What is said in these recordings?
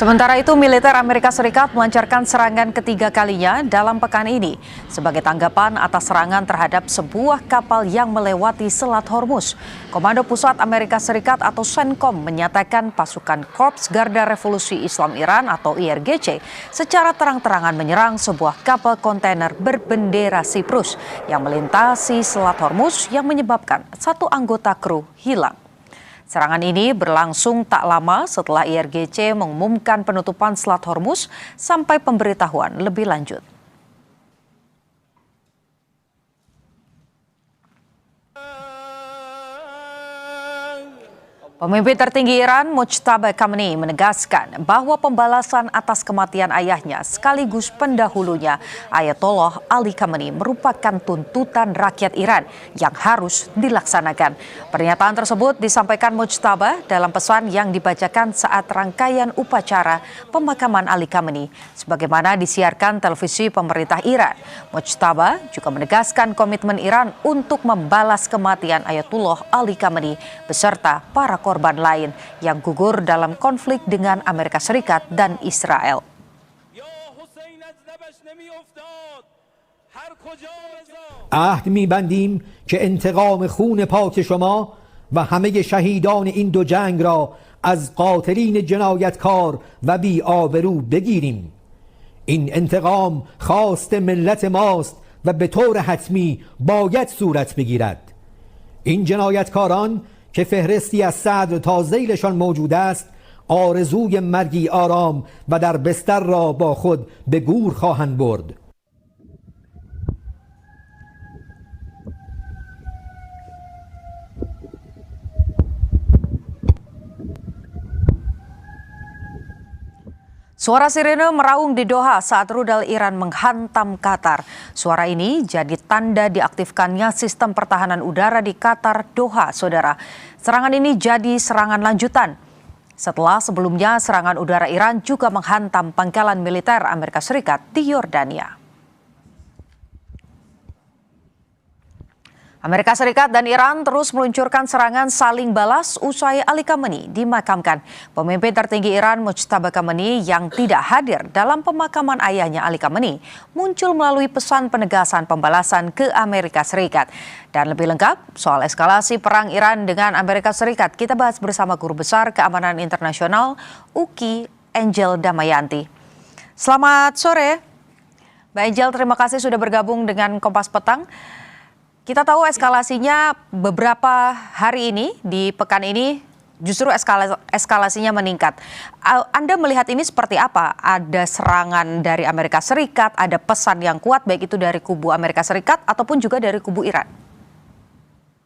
Sementara itu, militer Amerika Serikat melancarkan serangan ketiga kalinya dalam pekan ini sebagai tanggapan atas serangan terhadap sebuah kapal yang melewati Selat Hormuz. Komando Pusat Amerika Serikat atau CENTCOM menyatakan pasukan Korps Garda Revolusi Islam Iran atau IRGC secara terang-terangan menyerang sebuah kapal kontainer berbendera Siprus yang melintasi Selat Hormuz yang menyebabkan satu anggota kru hilang. Serangan ini berlangsung tak lama setelah IRGC mengumumkan penutupan Selat Hormuz sampai pemberitahuan lebih lanjut. Pemimpin tertinggi Iran, Mojtaba Khamenei, menegaskan bahwa pembalasan atas kematian ayahnya sekaligus pendahulunya, Ayatollah Ali Khamenei, merupakan tuntutan rakyat Iran yang harus dilaksanakan. Pernyataan tersebut disampaikan Mojtaba dalam pesan yang dibacakan saat rangkaian upacara pemakaman Ali Khamenei, sebagaimana disiarkan televisi pemerintah Iran. Mojtaba juga menegaskan komitmen Iran untuk membalas kematian Ayatollah Ali Khamenei beserta para korban lain yang gugur dalam konflik dengan Amerika Serikat dan Israel. عهد می‌بندیم که انتقام خون پاک شما و همه شهیدان این دو جنگ را از قاتلین جنایتکار و بی‌آبرو بگیریم. این انتقام خواست ملت ماست و به طور حتمی باید صورت بگیرد. این جنایتکاران که فهرستی از صدر تا ذیلشان موجود است، آرزوی مرگی آرام و در بستر را با خود به گور خواهند برد. Suara sirene meraung di Doha saat rudal Iran menghantam Qatar. Suara ini jadi tanda diaktifkannya sistem pertahanan udara di Qatar, Doha, saudara. Serangan ini jadi serangan lanjutan setelah sebelumnya serangan udara Iran juga menghantam pangkalan militer Amerika Serikat di Yordania. Amerika Serikat dan Iran terus meluncurkan serangan saling balas usai Ali Khamenei dimakamkan. Pemimpin tertinggi Iran, Mojtaba Khamenei, yang tidak hadir dalam pemakaman ayahnya Ali Khamenei muncul melalui pesan penegasan pembalasan ke Amerika Serikat. Dan lebih lengkap soal eskalasi perang Iran dengan Amerika Serikat, kita bahas bersama Guru Besar Keamanan Internasional UKI, Angel Damayanti. Selamat sore, Mbak Angel, terima kasih sudah bergabung dengan Kompas Petang. Kita tahu eskalasinya beberapa hari ini, di pekan ini justru eskalasinya meningkat. Anda melihat ini seperti apa? Ada serangan dari Amerika Serikat, ada pesan yang kuat baik itu dari kubu Amerika Serikat ataupun juga dari kubu Iran?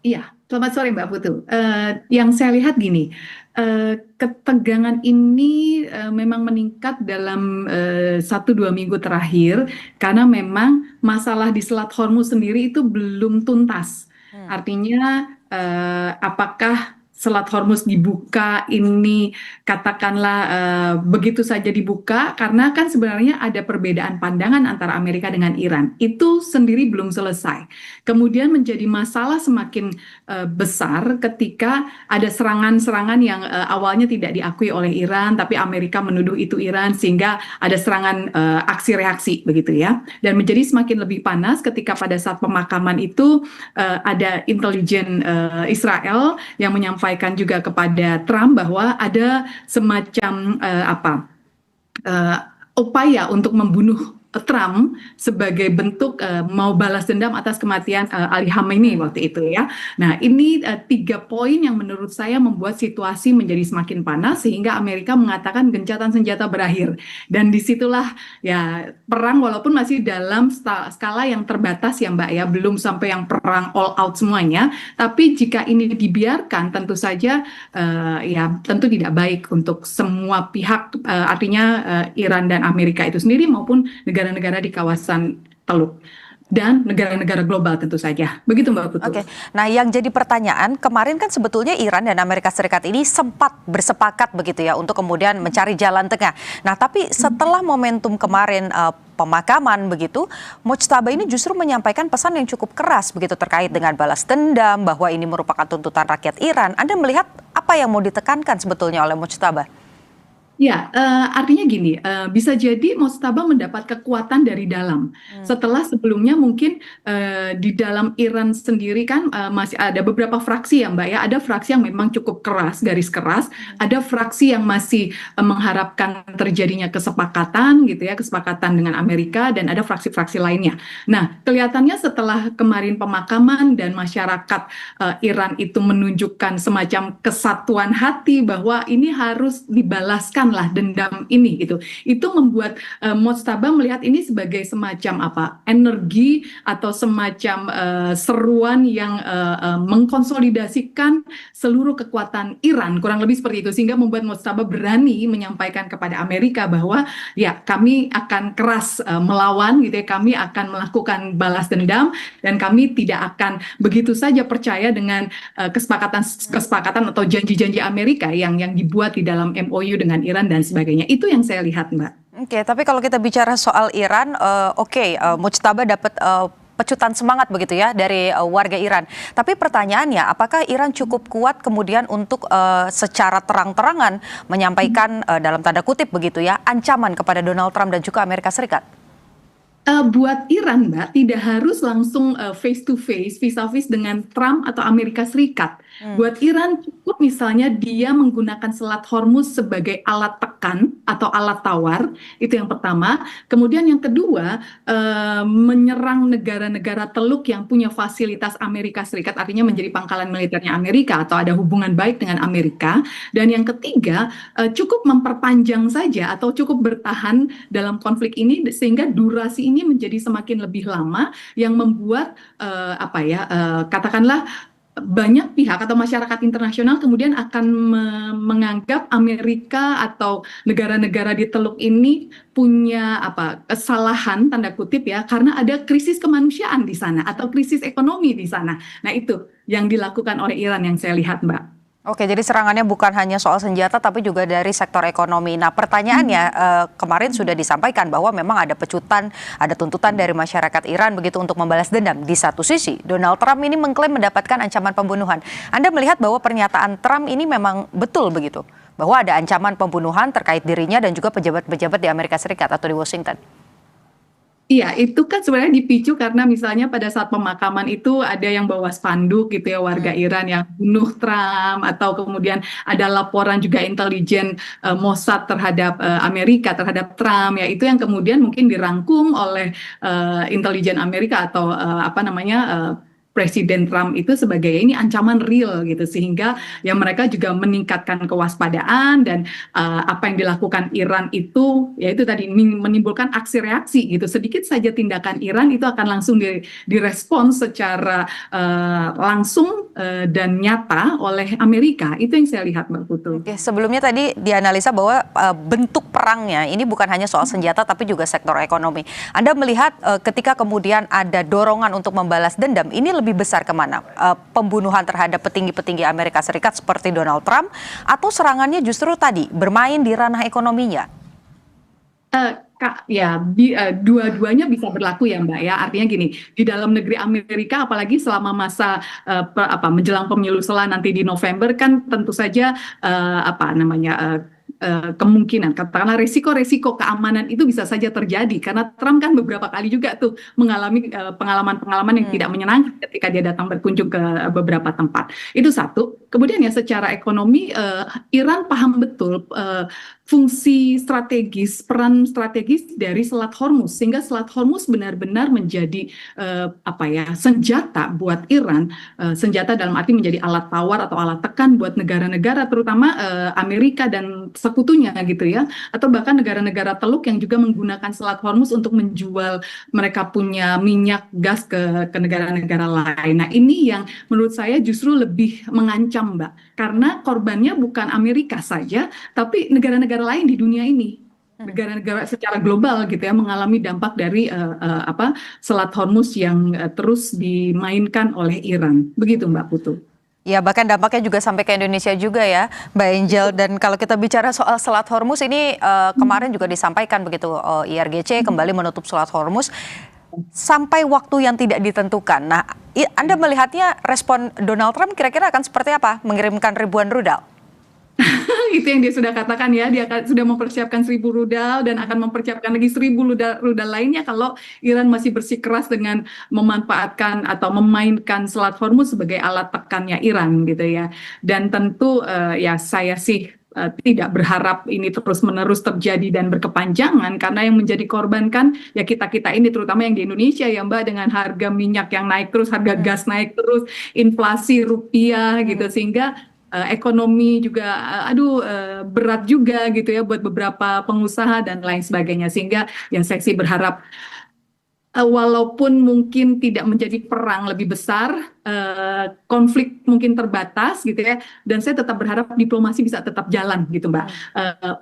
Iya, selamat sore Mbak Putu. Yang saya lihat gini, ketegangan ini memang meningkat dalam 1-2 minggu terakhir karena memang masalah di Selat Hormuz sendiri itu belum tuntas. Artinya apakah Selat Hormuz dibuka ini katakanlah begitu saja dibuka, karena kan sebenarnya ada perbedaan pandangan antara Amerika dengan Iran. Itu sendiri belum selesai. Kemudian menjadi masalah semakin besar ketika ada serangan-serangan yang awalnya tidak diakui oleh Iran, tapi Amerika menuduh itu Iran, sehingga ada serangan aksi reaksi begitu ya. Dan menjadi semakin lebih panas ketika pada saat pemakaman itu ada intelijen Israel yang menyampaikan juga kepada Trump bahwa ada semacam upaya untuk membunuh Trump sebagai bentuk mau balas dendam atas kematian Ali Khamenei waktu itu ya. Nah, ini 3 poin yang menurut saya membuat situasi menjadi semakin panas sehingga Amerika mengatakan gencatan senjata berakhir. Dan disitulah ya perang, walaupun masih dalam skala yang terbatas ya Mbak ya, belum sampai yang perang all out semuanya. Tapi jika ini dibiarkan tentu saja ya tentu tidak baik untuk semua pihak, artinya Iran dan Amerika itu sendiri maupun negara-negara di kawasan Teluk dan negara-negara global tentu saja. Begitu Mbak Putu. Oke. Nah, yang jadi pertanyaan kemarin kan sebetulnya Iran dan Amerika Serikat ini sempat bersepakat begitu ya untuk kemudian mencari jalan tengah. Nah, tapi setelah momentum kemarin pemakaman begitu, Mojtaba ini justru menyampaikan pesan yang cukup keras begitu terkait dengan balas dendam, bahwa ini merupakan tuntutan rakyat Iran. Anda melihat apa yang mau ditekankan sebetulnya oleh Mojtaba? Ya, artinya gini, bisa jadi Mojtaba mendapat kekuatan dari dalam. Setelah sebelumnya mungkin di dalam Iran sendiri kan masih ada beberapa fraksi ya Mbak ya. Ada fraksi yang memang cukup keras, garis keras. Ada fraksi yang masih mengharapkan terjadinya kesepakatan gitu ya, kesepakatan dengan Amerika dan ada fraksi-fraksi lainnya. Nah, kelihatannya setelah kemarin pemakaman dan masyarakat Iran itu menunjukkan semacam kesatuan hati bahwa ini harus dibalaskan lah dendam ini gitu. Itu membuat Mojtaba melihat ini sebagai semacam apa? Energi atau semacam seruan yang mengkonsolidasikan seluruh kekuatan Iran, kurang lebih seperti itu, sehingga membuat Mojtaba berani menyampaikan kepada Amerika bahwa ya kami akan keras melawan gitu ya, kami akan melakukan balas dendam dan kami tidak akan begitu saja percaya dengan kesepakatan atau janji-janji Amerika yang dibuat di dalam MOU dengan Iran dan sebagainya. Itu yang saya lihat, Mbak. Oke, tapi kalau kita bicara soal Iran, Mujtaba dapat pecutan semangat begitu ya dari warga Iran. Tapi pertanyaannya, apakah Iran cukup kuat kemudian untuk secara terang-terangan menyampaikan dalam tanda kutip begitu ya ancaman kepada Donald Trump dan juga Amerika Serikat? Buat Iran, Mbak, tidak harus langsung face to face, vis-a-vis dengan Trump atau Amerika Serikat. Buat Iran cukup misalnya dia menggunakan Selat Hormuz sebagai alat tekan atau alat tawar, itu yang pertama. Kemudian yang kedua, menyerang negara-negara teluk yang punya fasilitas Amerika Serikat, artinya menjadi pangkalan militernya Amerika atau ada hubungan baik dengan Amerika. Dan yang ketiga, cukup memperpanjang saja atau cukup bertahan dalam konflik ini sehingga durasi ini menjadi semakin lebih lama yang membuat katakanlah banyak pihak atau masyarakat internasional kemudian akan menganggap Amerika atau negara-negara di Teluk ini punya kesalahan tanda kutip ya karena ada krisis kemanusiaan di sana atau krisis ekonomi di sana. Nah, itu yang dilakukan oleh Iran yang saya lihat, Mbak. Oke, jadi serangannya bukan hanya soal senjata tapi juga dari sektor ekonomi. Nah, pertanyaannya kemarin sudah disampaikan bahwa memang ada pecutan, ada tuntutan dari masyarakat Iran begitu untuk membalas dendam. Di satu sisi, Donald Trump ini mengklaim mendapatkan ancaman pembunuhan. Anda melihat bahwa pernyataan Trump ini memang betul begitu? Bahwa ada ancaman pembunuhan terkait dirinya dan juga pejabat-pejabat di Amerika Serikat atau di Washington? Iya, itu kan sebenarnya dipicu karena misalnya pada saat pemakaman itu ada yang bawa spanduk gitu ya warga Iran yang bunuh Trump atau kemudian ada laporan juga intelijen Mossad terhadap Amerika terhadap Trump ya itu yang kemudian mungkin dirangkum oleh intelijen Amerika atau Presiden Trump itu sebagai ini ancaman real gitu sehingga ya mereka juga meningkatkan kewaspadaan dan apa yang dilakukan Iran itu yaitu tadi menimbulkan aksi reaksi gitu sedikit saja tindakan Iran itu akan langsung direspons secara langsung dan nyata oleh Amerika itu yang saya lihat Mbak Putu. Oke, sebelumnya tadi dianalisa bahwa bentuk perangnya ini bukan hanya soal senjata tapi juga sektor ekonomi. Anda melihat ketika kemudian ada dorongan untuk membalas dendam ini lebih besar kemana? Pembunuhan terhadap petinggi-petinggi Amerika Serikat seperti Donald Trump atau serangannya justru tadi bermain di ranah ekonominya? Dua-duanya bisa berlaku ya Mbak ya. Artinya gini, di dalam negeri Amerika apalagi selama masa menjelang pemilu nanti di November kan tentu saja kemungkinan katakanlah resiko-resiko keamanan itu bisa saja terjadi karena Trump kan beberapa kali juga tuh mengalami pengalaman-pengalaman yang tidak menyenangkan ketika dia datang berkunjung ke beberapa tempat. Itu satu. Kemudian ya secara ekonomi Iran paham betul fungsi strategis, peran strategis dari Selat Hormuz sehingga Selat Hormuz benar-benar menjadi senjata buat Iran, senjata dalam arti menjadi alat tawar atau alat tekan buat negara-negara terutama Amerika dan sekutunya gitu ya, atau bahkan negara-negara teluk yang juga menggunakan Selat Hormuz untuk menjual mereka punya minyak gas ke negara-negara lain. Nah, ini yang menurut saya justru lebih mengancam, Mbak, karena korbannya bukan Amerika saja, tapi negara-negara lain di dunia ini. Negara-negara secara global gitu ya mengalami dampak dari Selat Hormuz yang terus dimainkan oleh Iran. Begitu Mbak Putu. Ya, bahkan dampaknya juga sampai ke Indonesia juga ya, Mbak Angel. Dan kalau kita bicara soal Selat Hormuz ini kemarin juga disampaikan begitu IRGC kembali menutup Selat Hormuz sampai waktu yang tidak ditentukan. Nah, Anda melihatnya respon Donald Trump kira-kira akan seperti apa? Mengirimkan ribuan rudal? Itu yang dia sudah katakan ya, dia sudah mempersiapkan 1.000 rudal dan akan mempersiapkan lagi 1.000 rudal lainnya kalau Iran masih bersikeras dengan memanfaatkan atau memainkan Selat Hormuz sebagai alat tekannya Iran gitu ya. Dan tentu ya saya sih tidak berharap ini terus-menerus terjadi dan berkepanjangan, karena yang menjadi korban kan ya kita-kita ini, terutama yang di Indonesia ya Mbak, dengan harga minyak yang naik terus, harga gas naik terus, inflasi rupiah gitu, sehingga ekonomi juga berat juga gitu ya buat beberapa pengusaha dan lain sebagainya, sehingga yang saya sih berharap walaupun mungkin tidak menjadi perang lebih besar, konflik mungkin terbatas gitu ya, dan saya tetap berharap diplomasi bisa tetap jalan gitu Mbak.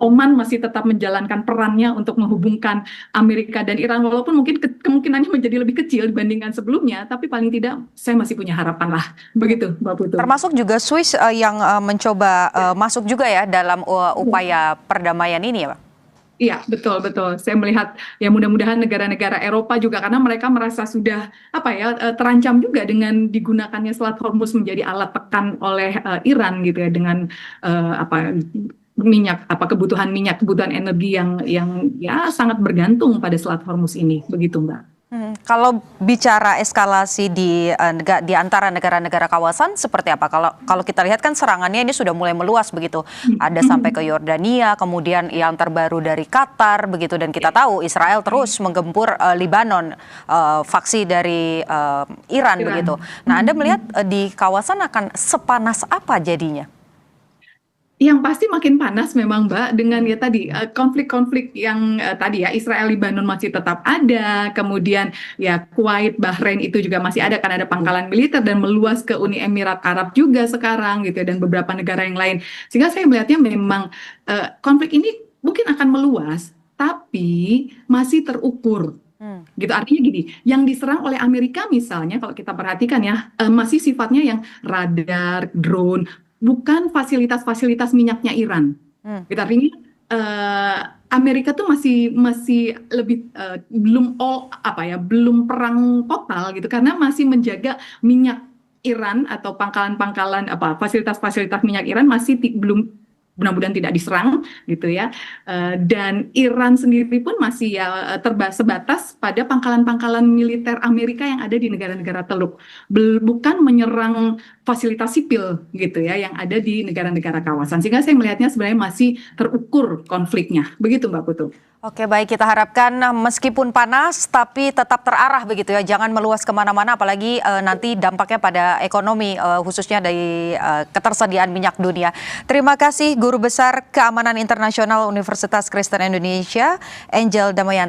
Oman masih tetap menjalankan perannya untuk menghubungkan Amerika dan Iran, walaupun mungkin kemungkinannya menjadi lebih kecil dibandingkan sebelumnya, tapi paling tidak saya masih punya harapan lah, begitu Mbak Putu. Termasuk juga Swiss yang mencoba masuk juga ya dalam upaya perdamaian ini ya Pak? Iya, betul, betul. Saya melihat ya mudah-mudahan negara-negara Eropa juga, karena mereka merasa sudah terancam juga dengan digunakannya Selat Hormuz menjadi alat tekan oleh Iran gitu ya, dengan minyak, kebutuhan minyak, kebutuhan energi yang ya sangat bergantung pada Selat Hormuz ini, begitu Mbak. Kalau bicara eskalasi di antara negara-negara kawasan seperti apa? Kalau kita lihat kan serangannya ini sudah mulai meluas begitu. Ada sampai ke Yordania, kemudian yang terbaru dari Qatar begitu, dan kita tahu Israel terus menggempur Libanon, faksi dari Iran begitu. Nah, Anda melihat di kawasan akan sepanas apa jadinya? Yang pasti makin panas memang Mbak, dengan ya tadi konflik-konflik yang tadi ya, Israel Libanon masih tetap ada, kemudian ya Kuwait, Bahrain itu juga masih ada karena ada pangkalan militer, dan meluas ke Uni Emirat Arab juga sekarang gitu ya, dan beberapa negara yang lain. Sehingga saya melihatnya memang konflik ini mungkin akan meluas, tapi masih terukur. Gitu, artinya gini, yang diserang oleh Amerika misalnya kalau kita perhatikan ya, masih sifatnya yang radar, drone, bukan fasilitas-fasilitas minyaknya Iran. Gitu, artinya Amerika tuh masih lebih belum perang total gitu, karena masih menjaga minyak Iran atau pangkalan-pangkalan fasilitas-fasilitas minyak Iran masih belum, mudah-mudahan tidak diserang gitu ya, dan Iran sendiri pun masih ya sebatas pada pangkalan-pangkalan militer Amerika yang ada di negara-negara Teluk, bukan menyerang fasilitas sipil gitu ya yang ada di negara-negara kawasan, sehingga saya melihatnya sebenarnya masih terukur konfliknya, begitu Mbak Putu. Oke, baik, kita harapkan meskipun panas tapi tetap terarah begitu ya, jangan meluas kemana-mana, apalagi nanti dampaknya pada ekonomi, khususnya dari ketersediaan minyak dunia. Terima kasih Guru Besar Keamanan Internasional Universitas Kristen Indonesia, Angel Damayanti.